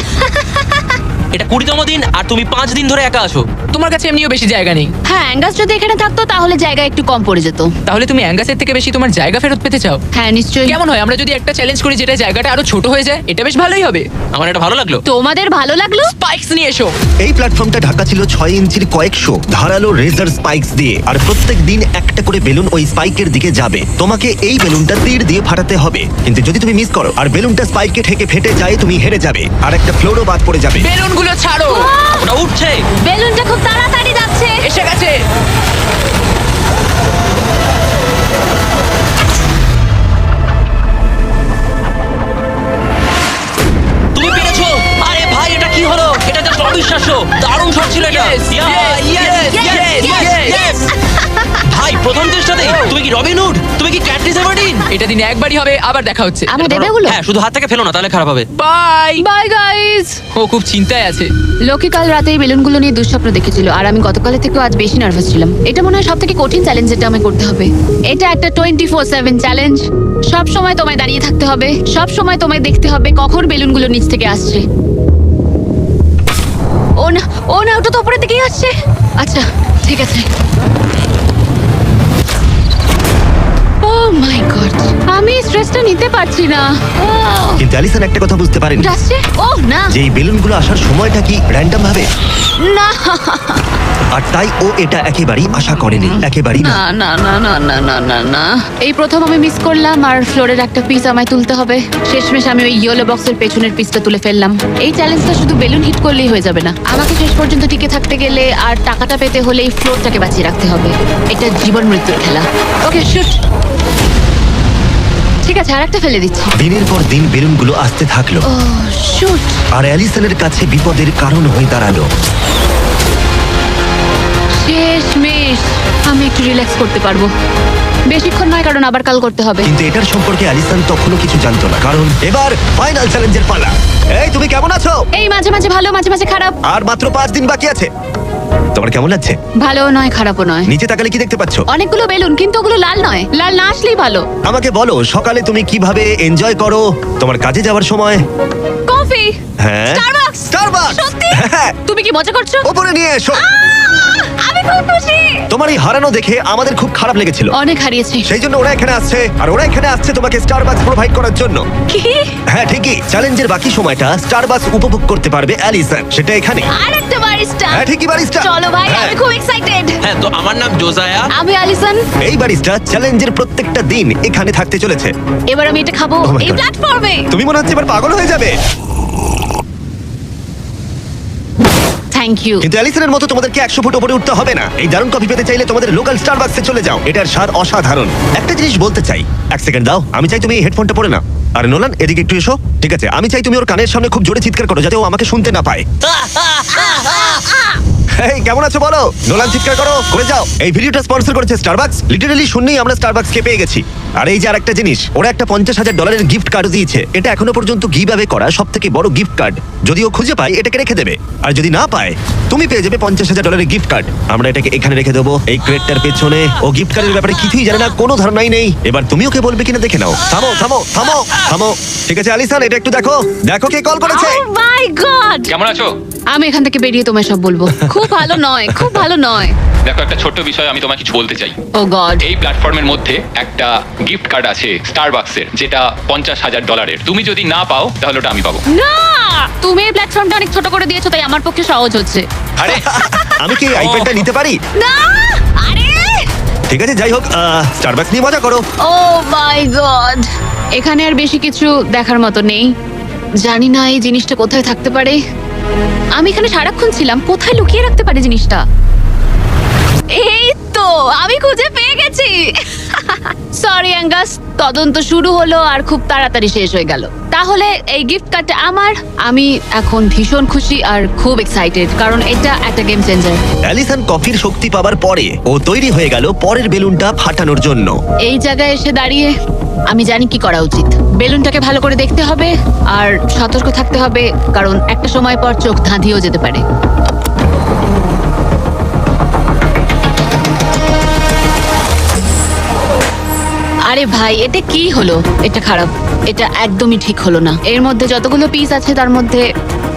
এটা 20তম দিন আর তুমি 5 দিন ধরে একা আছো। তোমার কাছে এমনিও বেশি জায়গা নেই। হ্যাঁ, অ্যাঙ্গাস যদি এখানে থাকতো তাহলে জায়গা একটু কম পড়ে যেত। তাহলে তুমি অ্যাঙ্গাসের থেকে বেশি তোমার জায়গা ফেরত পেতে চাও? হ্যাঁ, নিশ্চয়ই। কেমন হয় আমরা যদি একটা চ্যালেঞ্জ করি যেটা জায়গাটা আরো ছোট হয়ে যায়? এটা বেশ ভালোই হবে। আমার এটা ভালো লাগলো। তোমাদের ভালো লাগলো? স্পাইকস নিয়ে এসো। এই প্ল্যাটফর্মটা ঢাকা ছিল 6 ইঞ্চির কয়েকশো ধারালো রেজার স্পাইকস দিয়ে। আর প্রত্যেক দিন একটা করে বেলুন ওই স্পাইকের দিকে যাবে। তোমাকে এই বেলুনটা তীর দিয়ে ফাটাতে হবে। কিন্তু যদি তুমি মিস করো আর বেলুনটা স্পাইকে ঠেকে ফেটে যায়, তুমি হেরে যাবে আর একটা ফ্লোরও বাদ পড়ে যাবে। বেলুনগুলো ছাড়ো। ওটা উঠছে। বেলুনটা খুব তাড়াতাড়ি যাচ্ছে। এসে গেছে। তুমি পেরেছো। আরে ভাই, এটা কি হলো? এটা জাস্ট অবিশ্বাস্য। দারুণ শট ছিল এটা। Yes, yes, yes, yes, yes, yes. ভাই, প্রথম চেষ্টাতেই তুমি কি রবিন হুড? তুমি কি ক্যাটরিস এভার নিন। এটা দিনে একবারই হবে, আবার দেখা হচ্ছে। আমার দেবে ধরো। ওগুলো? হ্যাঁ, শুধু হাত থেকে ফেলো না, তাহলে খারাপ হবে। বাই। Bye guys. ও খুব চিন্তায় আছে। লোকে কাল রাতে এই বেলুনগুলো নিয়ে দুঃস্বপ্ন দেখেছিল আর আমি গতকালের থেকেও আজ বেশি নার্ভাস ছিলাম। এটা মনে হয় সবথেকে কঠিন চ্যালেঞ্জ যেটা আমায় করতে হবে। এটা একটা 24/7 চ্যালেঞ্জ। সব সময় তোমায় দাঁড়িয়ে থাকতে হবে, সব সময় তোমায় দেখতে হবে কখন বেলুনগুলো নিচ থেকে আসছে। ও না, ও না, ওটা তো উপরের দিকেই আসছে। আচ্ছা ঠিক আছে। ও মাই গড, আমি স্ট্রেসটা নিতে পারছি না। কিন্তু অ্যালিসন একটা কথা বুঝতে পারেনি, ওটা আসছে? ও না যে এই বেলুনগুলো আসার সময়টা কি র্যান্ডম ভাবে, না আর তাই ও এটা একেবারেই আশা করেনি, একেবারেই না। না না না না না না না না, এই প্রথম আমি মিস করলাম আর ফ্লোরের একটা পিস আমায় তুলতে হবে। শেষমেশ আমি ওই ইয়েলো বক্সের পেছনের পিসটা তুলে ফেললাম। এই চ্যালেঞ্জটা শুধু বেলুন হিট করলেই হয়ে যাবে না, আমাকে শেষ পর্যন্ত টিকে থাকতে গেলে আর টাকাটা পেতে হলে এই ফ্লোরটাকে বাঁচিয়ে রাখতে হবে। এটা জীবন মৃত্যুর খেলা। ওকে শুট। ঠিক আছে, আরেকটা ফেলে দিচ্ছি। দিনের পর দিন বেলুনগুলো আসতে থাকলো ও শুট। আর অ্যালিসনের কাছে বিপদের কারণ হয়ে দাঁড়ালো। শেষমেশ আমি একটু রিল্যাক্স করতে পারবো। বেশিক্ষণ নয়, কারণ আবার কাল করতে হবে। কিন্তু এটার সম্পর্কে অ্যালিসন তখনও কিছু জানতো না, কারণ এবার ফাইনাল চ্যালেঞ্জের পালা। এই তুমি কেমন আছো? এই মাঝে মাঝে ভালো, মাঝে মাঝে খারাপ। আর মাত্র 5 দিন বাকি আছে। তোমার কেমন লাগছে? ভালো নয়, খারাপও নয়। নিচে তাকালে কি দেখতে পাচ্ছ? অনেকগুলো বেলুন, কিন্তু ওগুলো লাল নয়। লাল না আসলেই ভালো। আমাকে বলো, সকালে তুমি কিভাবে এনজয় করো তোমার কাজে যাওয়ার সময়? কফি। হ্যাঁ, স্টারবাকস। স্টারবাকস। সত্যি? হ্যাঁ, তুমি কি মজা করছো? ওপরে নিয়ে এসো। আমি খুব খুশি। তোমার এই হারানো দেখে আমাদের খুব খারাপ লেগেছিল, অনেক হারিয়েছি। সেই জন্য ওরা এখানে আসছে, আর ওরা এখানে আসছে তোমাকে স্টারবাকস প্রোভাইড করার জন্য। কি? হ্যাঁ ঠিকই, চ্যালেঞ্জের বাকি সময়টা স্টারবাকস উপভোগ করতে পারবে অ্যালিসন, সেটা এখানে। আরেকটা বারিস্টা। হ্যাঁ ঠিকই, বারিস্টা। চলো ভাই, হ্যাঁ। আমি খুব এক্সাইটেড। হ্যাঁ, তো আমার নাম জোজায়া। আমি অ্যালিসন। এই বারিস্টা চ্যালেঞ্জের প্রত্যেকটা দিন এখানে থাকতে চলেছে। এবার আমি এটা খাবো Oh my এই God. প্ল্যাটফর্মে। তুমি মনে হচ্ছে এবার পাগল হয়ে যাবে। Thank you. কিন্তু অ্যালিসনের মতো তোমাদেরকে 100 ফুট উপরে উঠতে হবে না। এই দারুণ কফি পেতে চাইলে তোমাদের লোকাল স্টারবাকসে চলে যাও, এটার স্বাদ অসাধারণ। একটা জিনিস বলতে চাই, এক সেকেন্ড দাও, আমি চাই তুমি এই হেডফোনটা পরে না। আরে নোলান, এদিকে একটু এসো। ঠিক আছে, আমি চাই তুমি ওর কানের সামনে খুব জোরে চিৎকার করো, যাতে ও আমাকে শুনতে না পায়। এই কেমন আছো বলো? নোলান চিৎকার করো, করে যাও। এই ভিডিওটা স্পন্সর করেছে স্টারবাকস। লিটারালি শূন্যই আমরা স্টারবাকসকে পেয়ে গেছি। আর এই যে আরেকটা জিনিস, ওরা একটা $50,000 গিফট কার্ড দিয়েছে। এটা এখনো পর্যন্ত গিভ অ্যাওয়ে করা সবথেকে বড় গিফট কার্ড। যদি ও খুঁজে পায়, এটাকে রেখে দেবে, আর যদি না পায়, তুমি পেয়ে যাবে $50,000 গিফট কার্ড। আমরা এটাকে এখানে রেখে দেবো, এই ক্রেটটার পেছনে। ও গিফট কার্ডের ব্যাপারে কিছুই জানে না, কোনো ধারণাই নেই। এবার তুমি ওকে বলবে কিনা দেখে নাও। থামো থামো থামো থামো। ঠিক আছে অ্যালিসন, এটা একটু দেখো, দেখো কে কল করেছে। ও মাই গড। কেমন আছো? আমি এখান থেকে বেরিয়ে তোমায় সব বলবো। খুব ভালো নয়, খুব ভালো নয়। দেখো, একটা ছোট্ট বিষয় আমি তোমাকে কিছু বলতে চাই। ও গড। এই প্ল্যাটফর্মের মধ্যে একটা গিফট কার্ড আছে স্টারবাকসের, যেটা $50,000। তুমি যদি না পাও, তাহলে ওটা আমি পাবো। না, তুমি এই প্ল্যাটফর্মটা অনেক ছোট করে দিয়েছো, তাই আমার পক্ষে সহজ হচ্ছে। আরে আমি কি এই আইপ্যাডটা নিতে পারি? না, আরে ঠিক আছে, যাই হোক, স্টারবাকস নিয়ে মজা করো। ও মাই গড। এখানে আর বেশি কিছু দেখার মতো নেই। জানি না এই জিনিসটা কোথায় থাকতে পারে। আমি এখানে সারাক্ষণ ছিলাম, কোথায় লুকিয়ে রাখতে পারে জিনিসটা? এই তো আমি খুঁজে পেয়ে গেছি। সরি অ্যাঙ্গাস, তদন্ত শুরু হলো আর খুব তাড়াতাড়ি শেষ হয়ে গেল। তাহলে এই গিফট কার্ডটা আমার। আমি এখন ভীষণ খুশি আর খুব এক্সাইটেড, কারণ এটা একটা গেম চেঞ্জার। অ্যালিসন কফির শক্তি পাবার পরে ও তৈরি হয়ে গেল পরের বেলুনটা ফাটানোর জন্য। এই জায়গায় এসে দাঁড়িয়ে আমি জানি কি করা উচিত। বেলুনটাকে ভালো করে দেখতে হবে আর সতর্ক থাকতে হবে, কারণ একটা সময় পর চোখ ধাঁধিয়েও যেতে পারে। আরে ভাই, এটা কি হলো? এটা খারাপ, এটা একদমই ঠিক হলো না। এর মধ্যে যতগুলো পিস আছে তার মধ্যে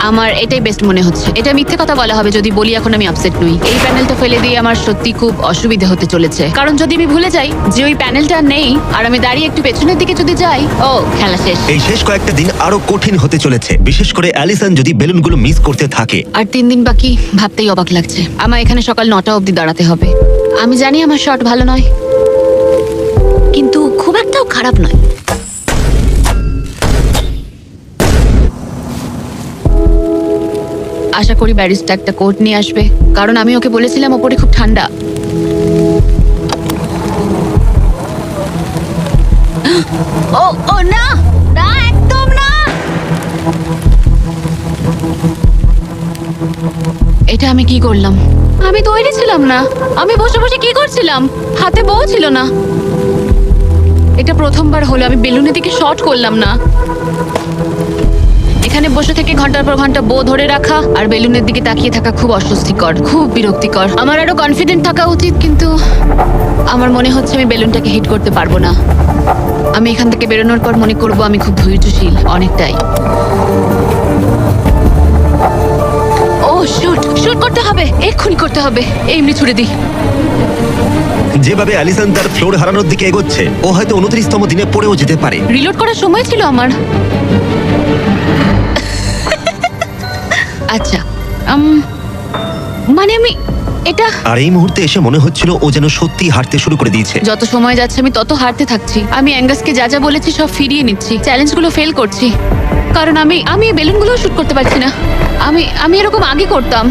আমার এটাই বেস্ট মনে হচ্ছে। এটা মিথ্যে কথা বলা হবে যদি বলি এখন আমি আপসেট নই। এই প্যানেলটা ফেলে দিয়ে আমার সত্যি খুব অসুবিধা হতে চলেছে, কারণ যদি আমি ভুলে যাই যে ওই প্যানেলটা নেই আর আমি দাঁড়িয়ে একটু পেছনের দিকে যদি যাই, ও খেলা শেষ। এই শেষ কয়েকটা দিন আরো কঠিন হতে চলেছে, বিশেষ করে অ্যালিসন যদি বেলুনগুলো মিস করতে থাকে। আর 3 দিন বাকি, ভাবতেই অবাক লাগছে। আমার এখানে সকাল 9টা অবধি দাঁড়াতে হবে। আমি জানি আমার শট ভালো নয়, কিন্তু খুব একটাও খারাপ নয়। আশা করি ব্যারিস্টা একটা কোট নিয়ে আসবে, কারণ আমি ওকে বলেছিলাম ওপরে খুব ঠান্ডা। ও ও না না, একদম না। এটা আমি কি করলাম? আমি তৈরি ছিলাম না। আমি বসে বসে কি করছিলাম? হাতে বউ ছিল না। এটা প্রথমবার হলো আমি বেলুনের দিকে শর্ট করলাম না। এখানে বসে থেকে ঘন্টার পর ঘন্টা বো ধরে রাখা আর বেলুনের দিকে তাকিয়ে থাকা খুব অস্বস্তিকর, খুব বিরক্তিকর। আমার আরো কনফিডেন্ট থাকা উচিত, কিন্তু আমার মনে হচ্ছে আমি বেলুনটাকে হিট করতে পারবো না। আমি এখান থেকে বেরোনোর পর মনে করব আমি খুব ধৈর্যশীল, অনেকটাই। ও শুট শুট করতে হবে, এক্ষুনি করতে হবে। এমনি ছুড়ে দিই। যেভাবে অ্যালিসন তার ফ্লোর হারানোর দিকে এগোচ্ছে, ও হয়তো 29তম দিনে পড়েও যেতে পারে। রিলোড করার সময় ছিল আমার। আচ্ছা, মানে আমি এটা আর এই মুহূর্তে এসে মনে হচ্ছিল ও যেন সত্যি হাঁটতে শুরু করে দিয়েছে। যত সময় যাচ্ছে আমি তত হারতে থাকছি। আমি অ্যাঙ্গাসকে যা যা বলেছি সব ফিরিয়ে নিচ্ছি, চ্যালেঞ্জগুলো ফেল করছি, কারণ আমি বেলুনগুলো শুট করতে পারছি না। আমি এরকম আগে করতাম,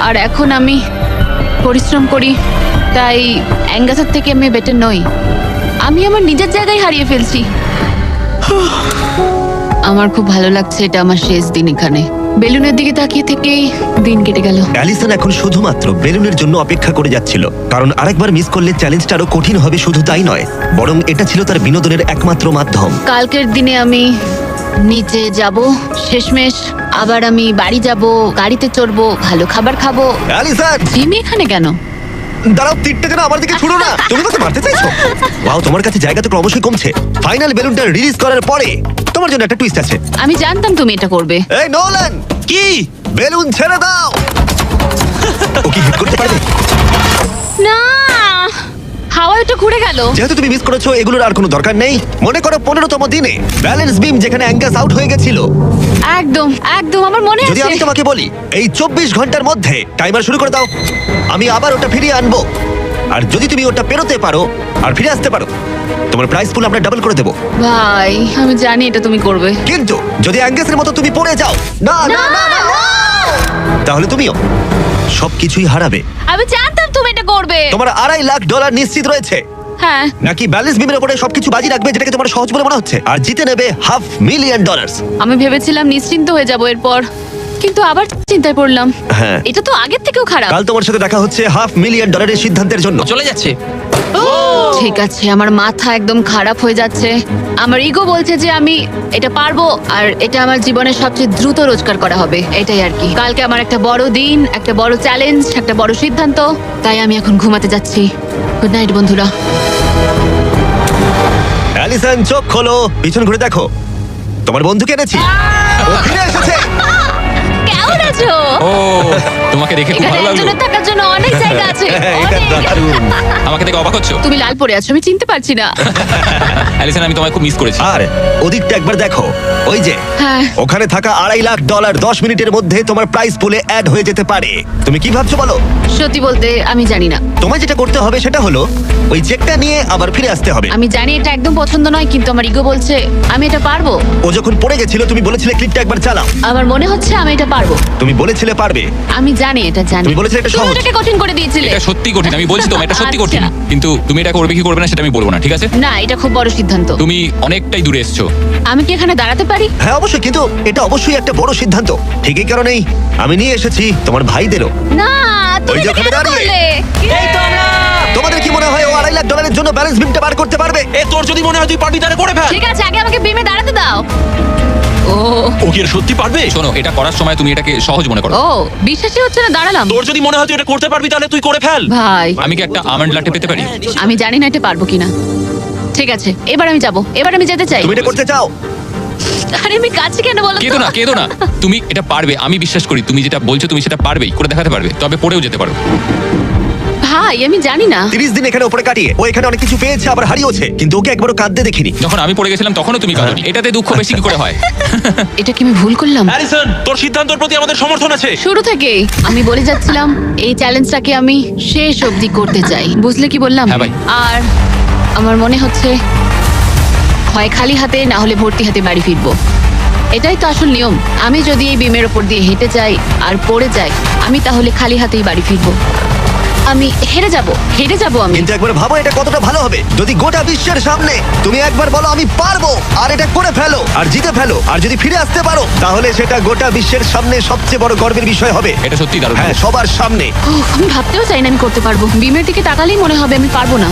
আর এখন আমি পরিশ্রম করি, তাই অ্যাঙ্গাসের থেকে আমি বেটার নই। আমি আমার নিজের জায়গায় হারিয়ে ফেলছি। আমার খুব ভালো লাগছে, এটা আমার শেষ দিন এখানে। বেলুনের দিকে তাকিয়ে থেকেই দিন কেটে গেল। অ্যালিসন এখন শুধুমাত্র বেলুনের জন্য অপেক্ষা করে যাচ্ছিল, কারণ আরেকবার মিস করলে চ্যালেঞ্জটা আরো কঠিন হবে। শুধু তাই নয়, বরং এটা ছিল তার বিনোদনের একমাত্র মাধ্যম। কালকের দিনে আমি নিচে যাব, শেষমেশ আবার আমি বাড়ি যাব, গাড়িতে চড়বো, ভালো খাবার খাবো। অ্যালিসন, জিমি এখানে কেন? দাঁড়াও, তীরটা যেন আমার দিকে ছুড়ো না। তুমি আমাকে মারতে চাইছো? ওয়াও, তোমার কাছে জায়গা তো ক্রমশই কমছে। ফাইনাল বেলুনটা রিলিজ করার পরে তোমার জন্য একটা টুইস্ট আছে। আমি জানতাম তুমি এটা করবে। এই নোলান, কি? বেলুন ছেড়ে দাও। ও কি হিট করতে পারবে? না, হাওয়া একটু ঘুরে গেল। যেহেতু তুমি মিস করেছো, এগুলোর আর কোনো দরকার নেই। মনে করো 15তম দিনে ব্যালেন্স বিম যেখানে অ্যাঙ্গাস আউট হয়ে গেছিল। একদম একদম আমার মনে যদি আছে। আমি তোমাকে বলি এই 24 ঘন্টার মধ্যে টাইমার শুরু করে দাও, আমি আবার ওটা ফিরিয়ে আনবো। আর যদি তুমি ওটা পেরোতে পারো আর ফিরে আসতে পারো, তোমার প্রাইস পুল আমরা ডাবল করে দেবো। ভাই, আমি জানি এটা তুমি করবে। কিন্তু যদি অ্যাঙ্গাসের মতো তুমি পড়ে যাও, না না না না, তাহলে তুমিও সবকিছুই হারাবে। আমি জানতাম তুমি এটা করবে। তোমার $2.5 লাখ নিশ্চিত রয়েছে। হ্যাঁ, নাকি ব্যালেন্স বিমের উপরে সবকিছু বাজি রাখবে, যেটাকে তোমার সহজ বলে মনে হচ্ছে, আর জিতে নেবে $500,000। আমি ভেবেছিলাম নিশ্চিন্ত হয়ে যাব এরপর, কিন্তু আবার চিন্তায় পড়লাম। হ্যাঁ। এটা তো আগের থেকেও খারাপ। কাল তোমার সাথে দেখা হচ্ছে $500,000 সিদ্ধান্তের জন্য। চলে যাচ্ছে। ঠিক আছে, আমার মাথা একদম খারাপ হয়ে যাচ্ছে। আমার ইগো বলছে যে আমি এটা পারবো, আর এটা আমার জীবনের সবচেয়ে দ্রুত রোজগার করা হবে, এটাই আর কি। কালকে আমার একটা বড় দিন, একটা বড় চ্যালেঞ্জ, একটা বড় সিদ্ধান্ত, তাই আমি এখন ঘুমাতে যাচ্ছি। গুড নাইট বন্ধুরা। অ্যালিসন, চোখ খোলো, পিছন ঘুরে দেখো, তোমার বন্ধুকে এনেছি। ও ফিরে এসেছে। কেমন আছো? ও, তোমাকে দেখে খুব এখানে ভালো লাগলো। একজনের থাকার জন্য অনেক জায়গা আছে। এটা অনেক। দারুণ। আমাকে দেখে অবাক হচ্ছ? তুমি লাল পরে আছো, আমি চিনতে পারছি না। অ্যালিসন, আমি তোমায় খুব মিস করেছি। আর ওদিকটা একবার দেখো, ওই যে হ্যাঁ। ওখানে থাকা $2.5 লাখ 10 মিনিটের মধ্যে তোমার প্রাইস পুলে অ্যাড হয়ে যেতে পারে। তুমি কি ভাবছো বলো? সত্যি বলতে আমি জানি না। তোমায় যেটা করতে হবে সেটা হলো ওই চেকটা নিয়ে আবার ফিরে আসতে হবে। আমি জানি এটা একদম পছন্দ নয়, কিন্তু আমার ইগো বলছে আমি এটা পারবো। ও যখন পড়ে গেছিল তুমি বলেছিলে ক্লিপটা একবার চালাও। আমার মনে হচ্ছে আমি এটা পারবো। তুমি বলেছিলে পারবে। আমি জানি এটা জানি। তুমি বলেছিলে এটা তুমি সহজ। এটাকে কঠিন করে দিয়েছিলে। এটা সত্যি কঠিন, আমি বলছি তোমায় এটা সত্যি আচ্ছা। কঠিন। কিন্তু তুমি এটা করবে কি করবে না সেটা আমি বলবো না, ঠিক আছে? না, এটা খুব বড় সিদ্ধান্ত। তুমি অনেকটাই দূরে এসছো। আমি কি এখানে দাঁড়াতে পারি? হ্যাঁ অবশ্যই, কিন্তু এটা অবশ্যই একটা বড় সিদ্ধান্ত। ঠিক এই কারণেই আমি নিয়ে এসেছি তোমার ভাইদেরও। না, তুমি ওই যে এটা ওখানে কেন দাঁড়িয়ে। করলে? এই তো আমরা। তোমাদের কি মনে হয় ও $2.5 লাখ জন্য ব্যালেন্স বিমটা বার করতে পারবে? এ তোর যদি মনে হয় তুই পারবি তাহলে করে ফেল। ঠিক আছে, আগে আমাকে বিমে দাঁড়াতে দাও। ও ও কি এর সত্যি পারবে? শোনো, এটা করার সময় তুমি এটাকে সহজ মনে করো। ও বিশ্বাসই হচ্ছে না, দাঁড়ালাম। তোর যদি মনে হয় তুই এটা করতে পারবি তাহলে তুই করে ফেল। ভাই, আমি কি একটা আমন্ড লাটে পেতে পারি? আমি জানি না এটা পারবো কিনা। ঠিক আছে, এবার আমি যাব, এবার আমি যেতে চাই। তুমি এটা করতে চাও? আরে আমি কাছে কেন বলো তো? কেঁদো না, কেঁদো না, তুমি এটা পারবে। আমি বিশ্বাস করি তুমি যেটা বলছো তুমি সেটা পারবেই, করে দেখাতে পারবে, তবে পড়েও যেতে পারো। ভাই, আমি জানি না। 30 দিন এখানে উপরে কাটিয়ে ও এখানে অনেক কিছু পেয়েছে, আবার হারিয়েছে, কিন্তু ওকে একবারও কাঁদতে দেখিনি। যখন আমি পড়ে গেছিলাম তখনও তুমি কাঁদোনি। এটাতে দুঃখ বেশি কি করে হয়? এটা কি আমি ভুল করলাম? হ্যারিসন, তোর সিদ্ধান্তের প্রতি আমাদের সমর্থন আছে। শুরু থেকে আমি বলে যাচ্ছিলাম এই চ্যালেঞ্জটাকে আমি শেষ অবধি করতে চাই, বুঝলে কি বললাম? হ্যাঁ ভাই। আর আমার মনে হচ্ছে হয় খালি হাতে না হলে ভর্তি হাতে বাড়ি ফিরবো। এটাই তো আসল নিয়ম। আমি যদি এই বিমের ওপর দিয়ে হেঁটে যাই আর পড়ে যাই, আমি তাহলে খালি হাতেই বাড়ি ফিরবো। আমি হেরে যাব আমি। কিন্তু একবার ভাবো এটা কতটা ভালো হবে যদি গোটা বিশ্বের সামনে তুমি একবার বলো আমি পারবো, আর এটা করে ফেলো আর জিতে ফেলো। আর যদি ফিরে আসতে পারো তাহলে সেটা গোটা বিশ্বের সামনে সবচেয়ে বড় গর্বের বিষয় হবে। এটা সত্যি দারুণ। হ্যাঁ, সবার সামনে। আমি ভাবতেও চাই না আমি করতে পারবো। বিমের দিকে তাকালেই মনে হবে আমি পারবো না।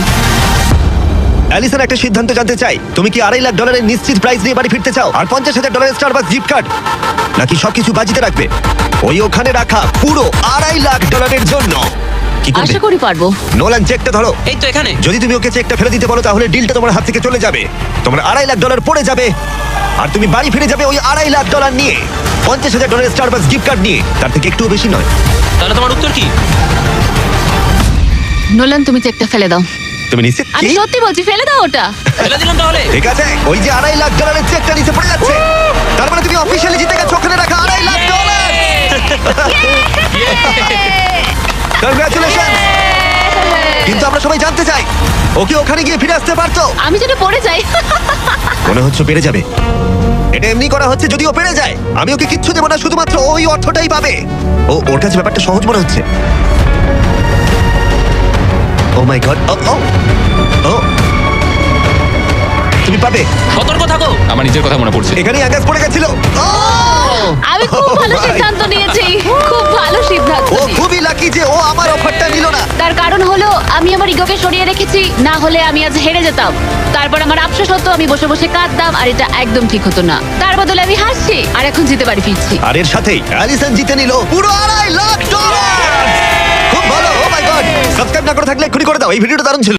অ্যালিসন একটা সিদ্ধান্ত জানতে চাই, তুমি কি $2.5 লাখ নিশ্চিত প্রাইস নিয়ে বাড়ি ফিরতে চাও আর $50,000 স্টারবাকস গিফট কার্ড, নাকি সবকিছু বাজিতে রাখবে ওই ওখানে রাখা পুরো $2.5 লাখ জন্য? কি করবে? আশা করি পারবো। নোলান, চেকটা ধরো। এই তো এখানে। যদি তুমি ওকে চেকটা ফেলে দিতে বলো তাহলে ডিলটা তোমার হাত থেকে চলে যাবে, তোমার $2.5 লাখ পড়ে যাবে আর তুমি বাড়ি ফিরে যাবে ওই $2.5 লাখ নিয়ে, $50,000 স্টারবাকস গিফট কার্ড নিয়ে, তার থেকে একটুও বেশি নয়। তাহলে তোমার উত্তর কি? নোলান, তুমি চেকটা ফেলে দাও। তুমি নিশ্চিত? আমি কি? সত্যি বলছি, ফেলে দাও ওটা। ফেলে দিলাম তাহলে। ঠিক আছে, ওই যে $2.5 লাখ চেকটা নিচে পড়ে যাচ্ছে, তার মানে তুমি অফিসিয়ালি জিতে গেছো ওখানে রাখা $2.5 লাখ। কনগ্রাচুলেশন। কিন্তু আমরা সবাই জানতে চাই, ওকে ওখানে গিয়ে ফিরে আসতে পারতো? আমি যেটা পড়ে যাই। মনে হচ্ছে পেরে যাবে। এটা এমনি করা হচ্ছে যদি ও পেরে যায়। আমি ওকে কিচ্ছু দেবো না, শুধুমাত্র ওই অর্থটাই পাবে। ওর কাছে ব্যাপারটা সহজ মনে হচ্ছে। ও মাই গড, ও তুমি পাবে। সতর্ক থাকো। আমার নিজের কথা মনে পড়ছে। এখানেই আকাশ পড়ে গেছিল। আমি খুব ভালো ভাই। সিদ্ধান্ত নিয়েছি, খুব ভালো সিদ্ধান্ত ও নিয়েছি। খুবই লাকি যে ও আমার অফারটা নিল না। তার কারণ হলো আমি আমার ইগোকে সরিয়ে রেখেছি, না হলে আমি আজ হেরে যেতাম। তারপর আমার আফসোস হতো, আমি বসে বসে কাঁদতাম, আর এটা একদম ঠিক হতো না। তার বদলে আমি হাসছি আর এখন জিতে বাড়ি ফিরছি। আর এর সাথেই অ্যালিসন জিতে নিল পুরো $2.5 লাখ। খুব ভালো। ও মাই গড, সাবস্ক্রাইব না করে থাকলে এক্ষুনি করে দাও, এই ভিডিওটা দারুণ ছিল।